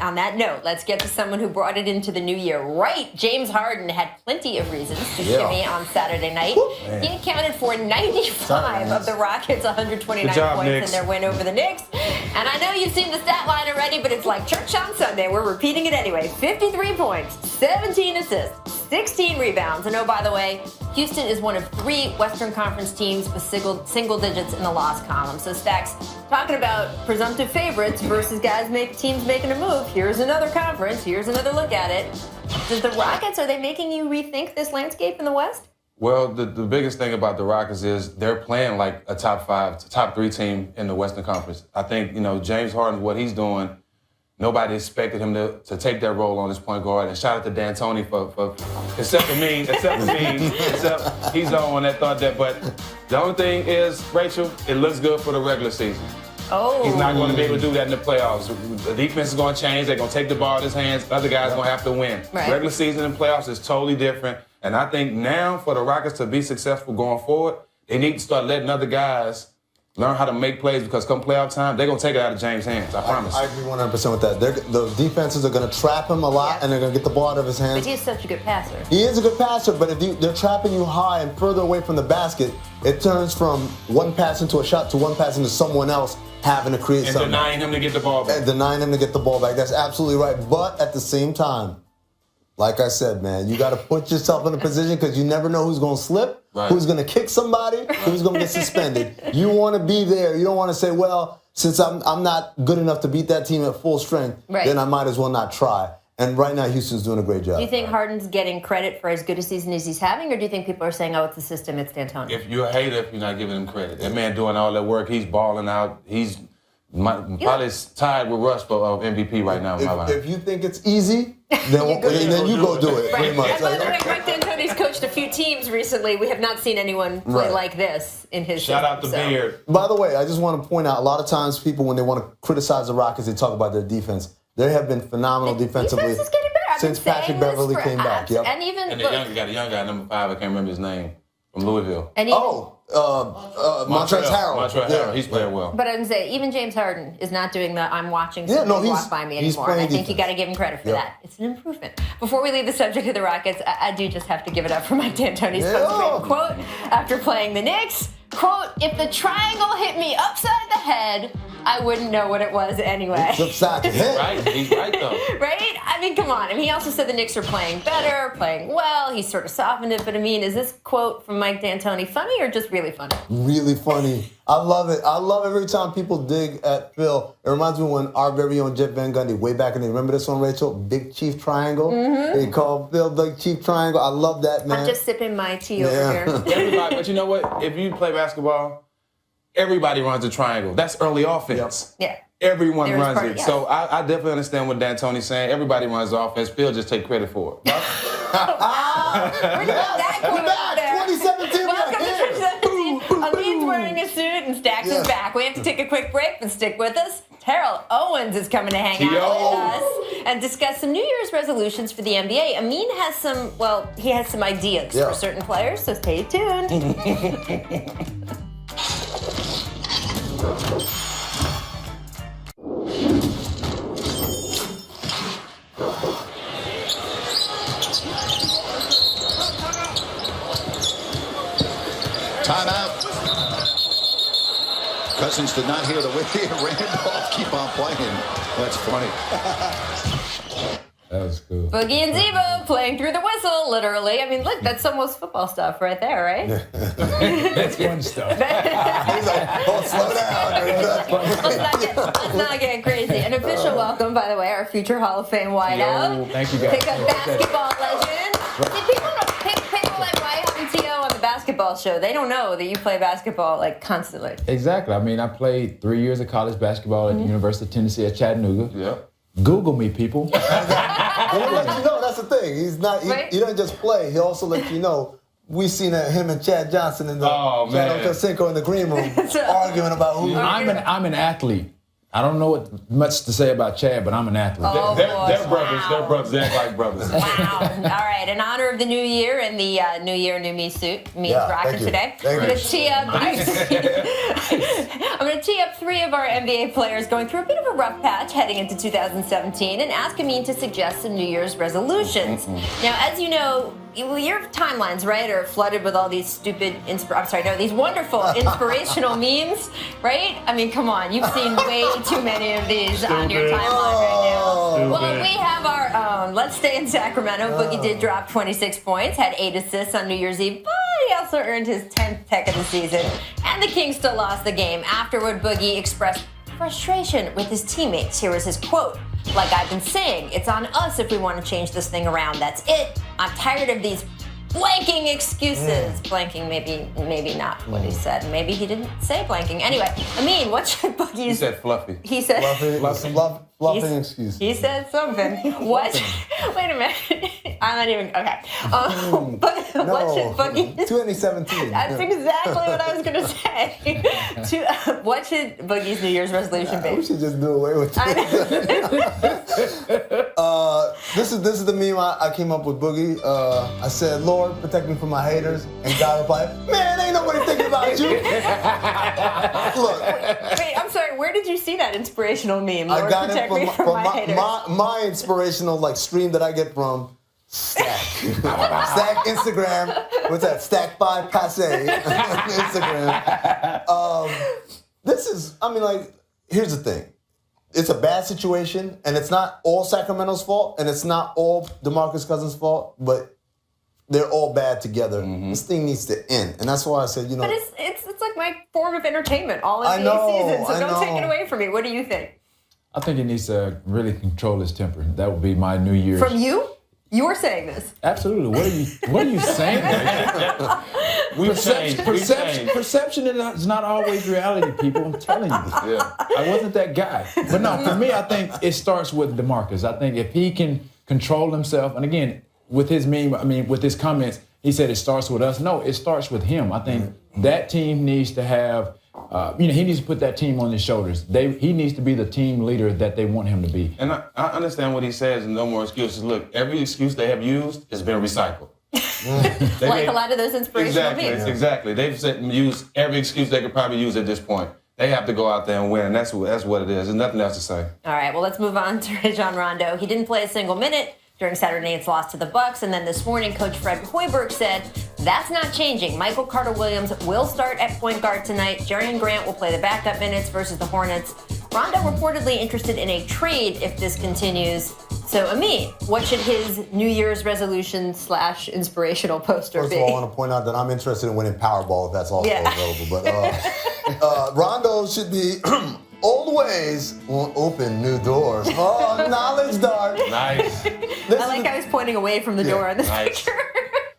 on that note, let's get to someone who brought it into the new year. Right, James Harden had plenty of reasons to shimmy on Saturday night. He accounted for 95 of the Rockets' 129 points Knicks. in their win over the Knicks. And I know you've seen the stat line already, but it's like church on Sunday. We're repeating it anyway. 53 points, 17 assists, 16 rebounds. And oh, by the way, Houston is one of 3 Western Conference teams with single digits in the loss column. So Stacks, talking about presumptive favorites versus teams making a move. Here's another conference. Here's another look at it. Does the Rockets, are they making you rethink this landscape in the West? Well, the biggest thing about the Rockets is they're playing like a top 3 team in the Western Conference. I think, James Harden, what he's doing, nobody expected him to take that role on this point guard. And shout out to D'Antoni for except he's the only one that thought that. But the only thing is, Rachel, it looks good for the regular season. Oh. He's not going to be able to do that in the playoffs. The defense is going to change. They're going to take the ball in his hands. Other guys are going to have to win. Right. Regular season and playoffs is totally different. And I think now for the Rockets to be successful going forward, they need to start letting other guys learn how to make plays, because come playoff time, they're going to take it out of James' hands. I promise. I agree 100% with that. The defenses are going to trap him a lot, and they're going to get the ball out of his hands. But he's such a good passer. He is a good passer, but if they're trapping you high and further away from the basket, it turns from one pass into a shot to one pass into someone else having to create something. And denying him to get the ball back. And denying him to get the ball back. That's absolutely right. But at the same time, like I said, man, you got to put yourself in a position, because you never know who's going to slip, who's going to kick somebody, who's going to get suspended. You want to be there. You don't want to say, well, since I'm not good enough to beat that team at full strength, then I might as well not try. And right now, Houston's doing a great job. Do you think Harden's getting credit for as good a season as he's having, or do you think people are saying, oh, it's the system, it's D'Antoni? If you're a hater, if you're not giving him credit. That man doing all that work, he's balling out. He's probably tied with Russ for MVP right now in my mind. If you think it's easy, then you go do it. Pretty much. And by the way, Mike D'Antoni's coached a few teams recently. We have not seen anyone play like this in his Shout out to Beard. By the way, I just want to point out, a lot of times people, when they want to criticize the Rockets, they talk about their defense. They have been phenomenal defensively. Defense is getting better. Since Patrick Beverly came back. Yep. And even the young guy, number 5, I can't remember his name, from Louisville. And Montrezl Harrell. Montrezl Harrell. He's playing well. But I would say, even James Harden is not doing the I'm watching somebody walk by me anymore. I think you got to give him credit for that. It's an improvement. Before we leave the subject of the Rockets, I do just have to give it up for Mike D'Antoni's post-game quote after playing the Knicks. Quote, if the triangle hit me upside the head, I wouldn't know what it was anyway. It's upside the head. Right, he's right though. Right? I mean, come on. I mean, he also said the Knicks are playing better, playing well. He sort of softened it. But I mean, is this quote from Mike D'Antoni funny or just really funny? Really funny. I love it. I love every time people dig at Phil. It reminds me when our very own Jeff Van Gundy, way back in the, remember this one, Rachel? Big Chief Triangle. Mm-hmm. They called Phil Big Chief Triangle. I love that, man. I'm just sipping my tea over here. Everybody, but you know what? If you play basketball, everybody runs a triangle. That's early offense. Yeah. Everyone runs it. Yeah. So I definitely understand what D'Antoni's saying. Everybody runs offense. Phil just take credit for it. We're doing that quote there. 2017. Welcome to 2017. Alin's wearing a suit and Stacks is back. We have to take a quick break, but stick with us. Terrell Owens is coming to hang out with us and discuss some New Year's resolutions for the NBA. Amin has some ideas for certain players, so stay tuned. Timeout. Cousins did not hear the way Randolph keep on playing. That's funny. That was cool. Boogie and Zebo playing through the whistle, literally. I mean, look, that's almost football stuff right there, right? That's fun stuff. He's like, oh, slow down. Let's not get crazy. An official welcome, by the way, our future Hall of Fame wideout. Thank you, guys. Pick up basketball legend. See, people like why having T.O. on the basketball show. They don't know that you play basketball like constantly. Exactly. I mean, I played 3 years of college basketball at the University of Tennessee at Chattanooga. Yeah. Google me, people. He'll let you know, that's the thing. He's not. He doesn't just play. He also lets you know. We seen him and Chad Johnson in the Chad Ochocinco in the green room arguing about who. I'm an athlete. I don't know what much to say about Chad, but I'm an athlete. Oh, They're boy. brothers. Wow. They're brothers. They act like brothers. Wow. All right. In honor of the new year and the New Year, New Me suit, me Yeah, is rocking thank you. today. Thank I'm going you. to tee up. I'm going to tee up 3 of our NBA players going through a bit of a rough patch heading into 2017 and ask Amin to suggest some New Year's resolutions. Now, as you know, your timelines, right, are flooded with all these these wonderful inspirational memes, right? I mean, come on, you've seen way too many of these on your timeline right now. Well, we have our own. Let's stay in Sacramento. Boogie did drop 26 points, had 8 assists on New Year's Eve, but he also earned his 10th tech of the season. And the Kings still lost the game. Afterward, Boogie expressed frustration with his teammates. Here was his quote. Like I've been saying, it's on us if we want to change this thing around. That's it. I'm tired of these blanking excuses. Blanking, maybe not what he said. Maybe he didn't say blanking. Anyway, Amin, what should Boogie's... He said fluffy. He said... Fluffing excuse. He said something. What? Wait a minute. I'm not even... Okay. What should Boogie... 2017. That's exactly what I was going to say. What should Boogie's New Year's resolution be? We should just do away with I it. This is the meme I came up with, Boogie. I said, Lord, protect me from my haters. And God replied, man, ain't nobody thinking about you. Look. Wait, I'm sorry. Where did you see that inspirational meme? Lord, I got protect it me from my haters. my inspirational stream that I get from Stack. Stack Instagram. What's that? Stack 5 Passe Instagram. Here's the thing. It's a bad situation, and it's not all Sacramento's fault, and it's not all DeMarcus Cousins' fault, but they're all bad together. This thing needs to end, and that's why I said, But it's like my form of entertainment all in I the know, season, so I don't take know. it away from me. What do you think? I think he needs to really control his temper. That would be my New Year's. From you? You're saying this. Absolutely. What are you saying? Perception is not always reality, people. I'm telling you. Yeah. I wasn't that guy. But no, for me, I think it starts with DeMarcus. I think if he can control himself, and again, with his with his comments, he said it starts with us. No, it starts with him. I think that team needs to have, he needs to put that team on his shoulders. He needs to be the team leader that they want him to be. And I understand what he says, and no more excuses. Look, every excuse they have used has been recycled. Like a lot of those inspirational memes. Exactly. They've used every excuse they could probably use at this point. They have to go out there and win, and that's what it is. There's nothing else to say. All right, well, let's move on to Rajon Rondo. He didn't play a single minute during Saturday night's loss to the Bucks, and then this morning, Coach Fred Hoiberg said that's not changing. Michael Carter-Williams will start at point guard tonight. Jerian Grant will play the backup minutes versus the Hornets. Rondo reportedly interested in a trade if this continues. So, Amin, what should his New Year's resolution / inspirational poster First be? of all, I want to point out that I'm interested in winning Powerball if that's also available. But Rondo should be always will open new doors. Oh, knowledge dart. Nice. I like how he's pointing away from the door in this picture.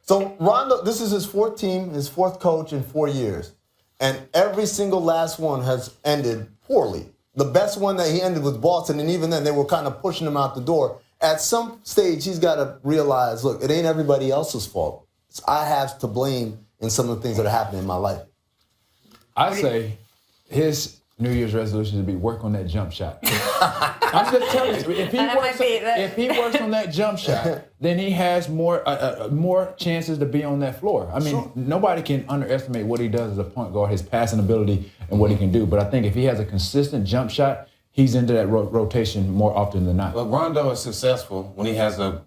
So Rondo, this is his fourth team, his fourth coach in 4 years. And every single last one has ended poorly. The best one that he ended was Boston, and even then they were kind of pushing him out the door. At some stage, he's got to realize, look, it ain't everybody else's fault. I have to blame in some of the things that are happening in my life. I say his New Year's resolution is to work on that jump shot. I'm just telling you, if he works on that jump shot, then he has more chances to be on that floor. I mean, nobody can underestimate what he does as a point guard, his passing ability and what he can do. But I think if he has a consistent jump shot, he's into that rotation more often than not. But Rondo is successful when he has a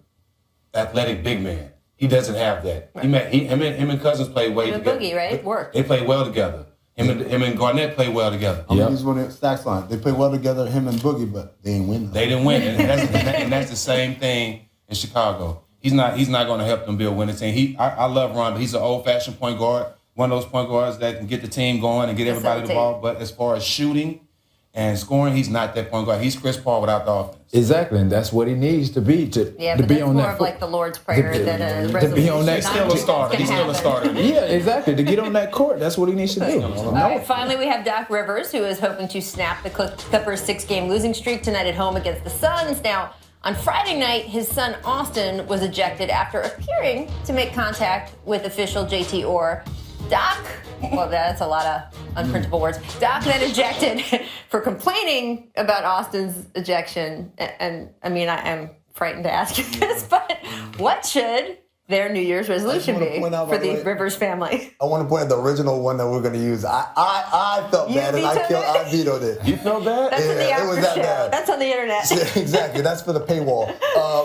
athletic big man. He doesn't have that. Right. Him and Cousins play way together. Boogie, right? Work. They play well together. Him and Garnett play well together. I'm gonna use one of the stats line. They play well together, him and Boogie, but they ain't win. They didn't win, and that's the same thing in Chicago. He's not going to help them build a winning team. I love Rondo. He's an old-fashioned point guard, one of those point guards that can get the team going and get everybody the ball. But as far as shooting and scoring, he's not that point guard. He's Chris Paul without the offense. Exactly, and that's what he needs to be to be on that. More of like the Lord's Prayer than a resolution. To be on that, He's still a starter. He's still a starter. Yeah, exactly. To get on that court, that's what he needs to do. All right, finally, we have Doc Rivers, who is hoping to snap the Clippers' 6-game losing streak tonight at home against the Suns. Now, on Friday night, his son Austin was ejected after appearing to make contact with official JT Orr. Doc, well, that's a lot of unprintable words. Doc then ejected for complaining about Austin's ejection. And I mean, I am frightened to ask you this, but what should their New Year's resolution be for the Rivers family? I want to point out the original one that we're going to use. I felt bad and I vetoed it. You felt bad? That's in the after it was that show. bad. That's on the internet. Exactly. That's for the paywall.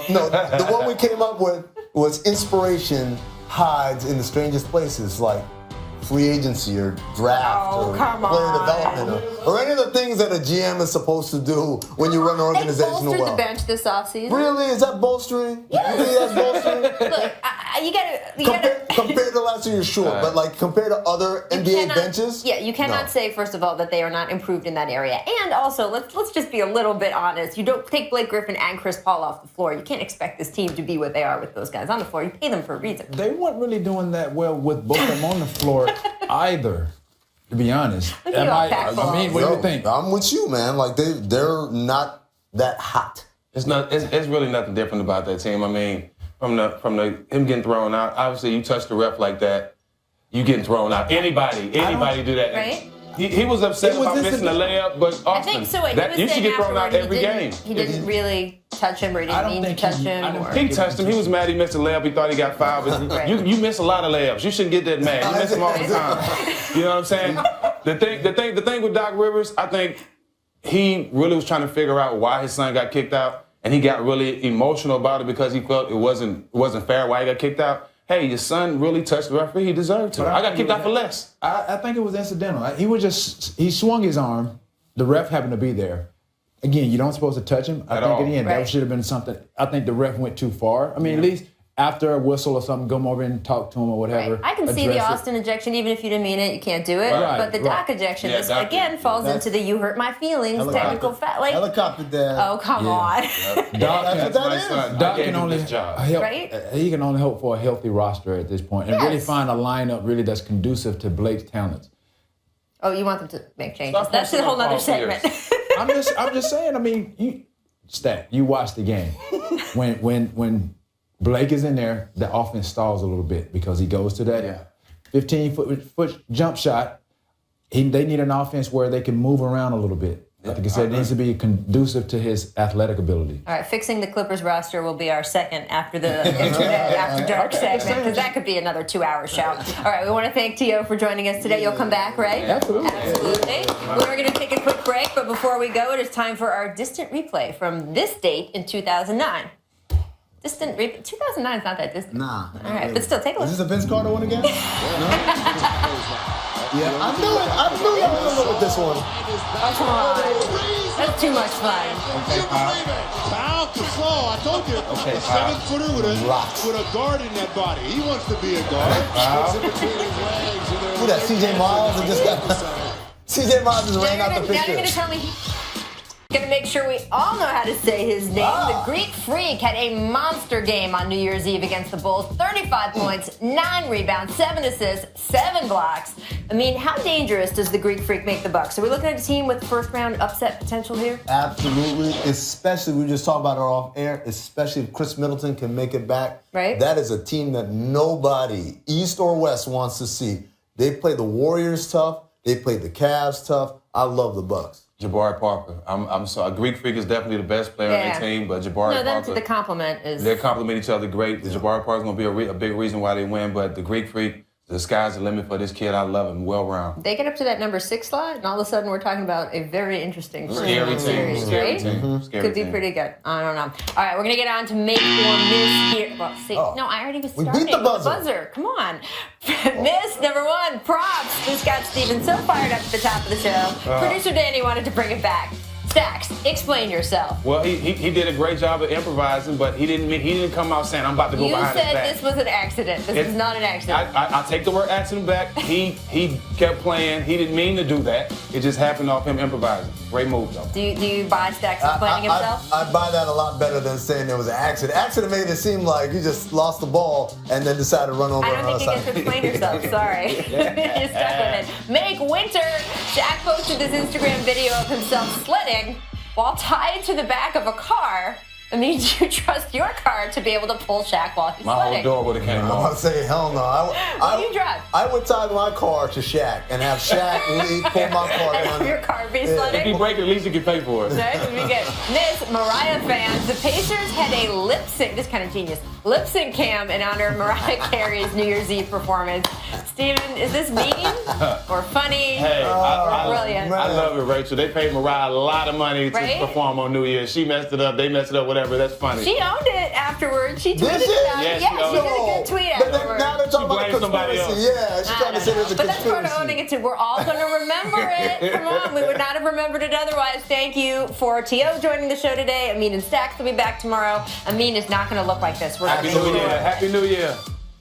No, the one we came up with was inspiration hides in the strangest places, like free agency or draft or player development or any of the things that a GM is supposed to do when you run an organization well. They bolstered the bench this offseason. Really? Is that bolstering? Yes. You think that's bolstering? Look, you gotta compared to last year, sure, but like compared to other NBA benches, yeah, you cannot say first of all that they are not improved in that area. And also, let's just be a little bit honest. You don't take Blake Griffin and Chris Paul off the floor. You can't expect this team to be what they are with those guys on the floor. You pay them for a reason. They weren't really doing that well with both of them on the floor either. To be honest, what do you think? I'm with you, man. Like they're not that hot. It's really nothing different about that team. I mean, from the him getting thrown out. Obviously, you touch the ref like that, you getting thrown out. Anybody do that? Right? He was upset about missing the layup, but Austin, I think so. You should get thrown out every game. He didn't really touch him, or he didn't mean to touch him. He touched him. He was mad he missed a layup. He thought he got fouled. But you miss a lot of layups. You shouldn't get that mad. You miss them all the time. You know what I'm saying? The thing with Doc Rivers, I think he really was trying to figure out why his son got kicked out, and he got really emotional about it because he felt it wasn't fair why he got kicked out. Hey, your son really touched the referee. He deserved to. I got kicked out for less. I think it was incidental. He swung his arm. The ref happened to be there. Again, you don't supposed to touch him. I think again that should have been something. I think the ref went too far. I mean, at least after a whistle or something, go over and talk to him or whatever. Right. I can see the Austin ejection, even if you didn't mean it, you can't do it. Right. But the Doc ejection again falls into the "you hurt my feelings" technical foul. Like, helicopter dad. Oh, come on. Doc can only help. Right? He can only hope for a healthy roster at this point and really find a lineup really that's conducive to Blake's talents. Oh, you want them to make changes? That's a whole other segment. I'm just saying. I mean, you watch the game when Blake is in there, the offense stalls a little bit because he goes to that 15-foot jump shot. They need an offense where they can move around a little bit. Like I said, it needs to be conducive to his athletic ability. All right, fixing the Clippers roster will be our second after the Internet After Dark segment, because that could be another 2-hour show. All right, we want to thank T.O. for joining us today. You'll come back, right? Absolutely. We're going to take a quick break, but before we go, it is time for our distant replay from this date in 2009. 2009 is not that distant. Nah. All right, but still, take a look. Is this a Vince Carter one again? No? Yeah, I knew y'all were going with this one. Oh, come on. That's too much fun. Okay, foul to fall. I told you. Okay, a 7-footer with a guard in that body. He wants to be a guard. Who that, C.J. Miles? C.J. Miles just ran out the picture. Now you're going to tell me... Gonna make sure we all know how to say his name. The Greek Freak had a monster game on New Year's Eve against the Bulls. 35 points, 9 rebounds, 7 assists, 7 blocks. I mean, how dangerous does the Greek Freak make the Bucks? Are we looking at a team with first-round upset potential here? Absolutely. Especially, we just talked about it off air, especially if Chris Middleton can make it back. Right. That is a team that nobody, East or West, wants to see. They play the Warriors tough. They play the Cavs tough. I love the Bucks. Jabari Parker. I'm sorry. Greek Freak is definitely the best player on their team, but Jabari Parker. The compliment is. They complement each other great. Jabari Parker's going to be a big reason why they win, but the Greek Freak, the sky's the limit for this kid. I love him. Well-rounded. They get up to that number 6 slot, and all of a sudden we're talking about a very interesting scary series, team. right? Scary Could be team. pretty good. I don't know. All right, we're going to get on to make or miss here. Well, see, no, I already was starting. We beat the buzzer. With the buzzer. Come on. Miss number 1, props to Scott Stevens. So fired up at the top of the show. Producer Danny wanted to bring it back. Stacks, explain yourself. Well, he did a great job of improvising, but he didn't come out saying, I'm about to go behind his back. You said this was an accident. This is not an accident. I take the word accident back. He kept playing. He didn't mean to do that. It just happened off him improvising. Great move, though. Do you buy Stacks explaining himself? I buy that a lot better than saying it was an accident. Accident made it seem like you just lost the ball and then decided to run over. I don't think you get to explain yourself. Sorry. You're stuck with it. Make winter. Shaq posted this Instagram video of himself sledding while tied to the back of a car I mean, do you trust your car to be able to pull Shaq while he's My whole sledding? door would have came I'm off. gonna say hell no. What do you drive? I would tie my car to Shaq and have Shaq pull my car And down. have your car be If he sledding? break it, at least you can pay for it. Right? Would be good. Miss Mariah fans, the Pacers had a lip sync, this kind of genius, lip sync cam in honor of Mariah Carey's New Year's Eve performance. Steven, is this mean or funny Hey, or brilliant? I love it, Rachel. They paid Mariah a lot of money to Right? perform on New Year's. She messed it up. They messed it up. Whatever. That's funny. She owned it afterwards. She tweeted Did she? about Yeah, it. she Yeah, she owned did it. a good tweet But then, afterwards. now they're talking about a blamed somebody conspiracy. Yeah, she's trying to say there's a But that's part conspiracy. of owning it too. We're all going to remember it. Come on, we would not have remembered it otherwise. Thank you for T.O. joining the show today. Amin and Stacks will be back tomorrow. Amin is not going to look like this. We're Happy gonna New make Year. sure. Happy New Year.